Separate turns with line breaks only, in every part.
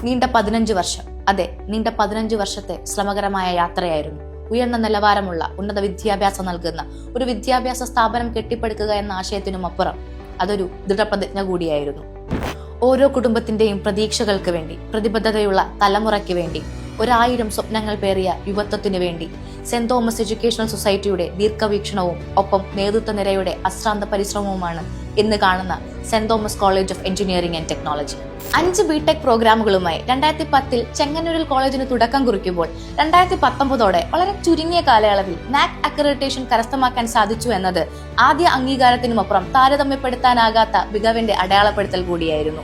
നീണ്ട 15 വർഷം, അതെ, നീണ്ട 15 വർഷത്തെ ശ്രമകരമായ യാത്രയായിരുന്നു. ഉയർന്ന നിലവാരമുള്ള ഉന്നത വിദ്യാഭ്യാസം നൽകുന്ന ഒരു വിദ്യാഭ്യാസ സ്ഥാപനം കെട്ടിപ്പടുക്കുക എന്ന ആശയത്തിനും അപ്പുറം അതൊരു ദൃഢപ്രതിജ്ഞ കൂടിയായിരുന്നു. ഓരോ കുടുംബത്തിന്റെയും പ്രതീക്ഷകൾക്ക് വേണ്ടി, പ്രതിബദ്ധതയുള്ള തലമുറയ്ക്ക് വേണ്ടി, 1000 സ്വപ്നങ്ങൾ പേറിയ യുവത്വത്തിനു വേണ്ടി സെന്റ് തോമസ് എഡ്യൂക്കേഷണൽ സൊസൈറ്റിയുടെ ദീർഘവീക്ഷണവും ഒപ്പം നേതൃത്വ നിരയുടെ അശ്രാന്ത പരിശ്രമവുമാണ് ഇന്ന് കാണുന്ന Saint Thomas college of engineering and technology. 5 BTech പ്രോഗ്രാമുകളുമായി 2010 ചെങ്ങന്നൂരിൽ കോളേജിന് തുടക്കം കുറിക്കുമ്പോൾ 2019 വളരെ ചുരുങ്ങിയ കാലയളവിൽ നാക് അക്രഡിറ്റേഷൻ കരസ്ഥമാക്കാൻ സാധിച്ചു എന്നത് ആദ്യ അംഗീകാരത്തിനുമപ്പുറം താരതമ്യപ്പെടുത്താനാകാത്ത മികവിന്റെ അടയാളപ്പെടുത്തൽ കൂടിയായിരുന്നു.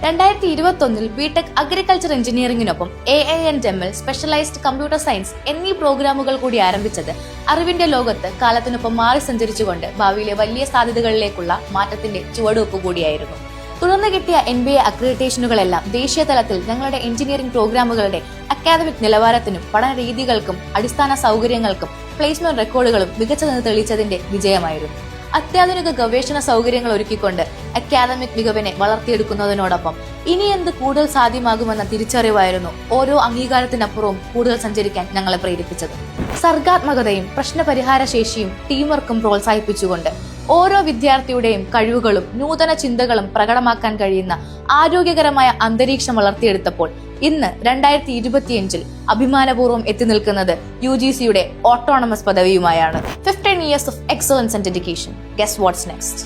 2021 ബിടെക് അഗ്രികൾച്ചർ എഞ്ചിനീയറിംഗിനൊപ്പം AINML സ്പെഷ്യലൈസ്ഡ് കമ്പ്യൂട്ടർ സയൻസ് എന്നീ പ്രോഗ്രാമുകൾ കൂടി ആരംഭിച്ചത് അറിവിന്റെ ലോകത്ത് കാലത്തിനൊപ്പം മാറി സഞ്ചരിച്ചുകൊണ്ട് ഭാവിയിലെ വലിയ സാധ്യതകളിലേക്കുള്ള മാറ്റത്തിന്റെ ചുവടുവെപ്പ് കൂടിയായിരുന്നു. തുടർന്ന് കിട്ടിയ NBA അക്രഡിറ്റേഷനുകളെല്ലാം ദേശീയ തലത്തിൽ ഞങ്ങളുടെ എഞ്ചിനീയറിംഗ് പ്രോഗ്രാമുകളുടെ അക്കാദമിക് നിലവാരത്തിനും പഠന രീതികൾക്കും അടിസ്ഥാന സൗകര്യങ്ങൾക്കും പ്ലേസ്മെന്റ് റെക്കോർഡുകളും മികച്ചതെന്ന് തെളിയിച്ചതിന്റെ വിജയമായിരുന്നു. അത്യാധുനിക ഗവേഷണ സൗകര്യങ്ങൾ ഒരുക്കിക്കൊണ്ട് അക്കാദമിക് മികവിനെ വളർത്തിയെടുക്കുന്നതിനോടൊപ്പം ഇനി എന്ത് കൂടുതൽ സാധ്യമാകുമെന്ന തിരിച്ചറിവായിരുന്നു ഓരോ അംഗീകാരത്തിനപ്പുറവും കൂടുതൽ സഞ്ചരിക്കാൻ ഞങ്ങളെ പ്രേരിപ്പിച്ചത്. സർഗാത്മകതയും പ്രശ്നപരിഹാര ശേഷിയും ടീം വർക്കും പ്രോത്സാഹിപ്പിച്ചുകൊണ്ട് ഓരോ വിദ്യാർത്ഥിയുടെയും കഴിവുകളും നൂതന ചിന്തകളും പ്രകടമാക്കാൻ കഴിയുന്ന ആരോഗ്യകരമായ അന്തരീക്ഷം വളർത്തിയെടുത്തപ്പോൾ ഇന്ന് 2025 അഭിമാനപൂർവ്വം എത്തി നിൽക്കുന്നത് UGCയുടെ autonomous പദവിയുമായാണ്. 15 years of excellence and dedication. Guess what's next?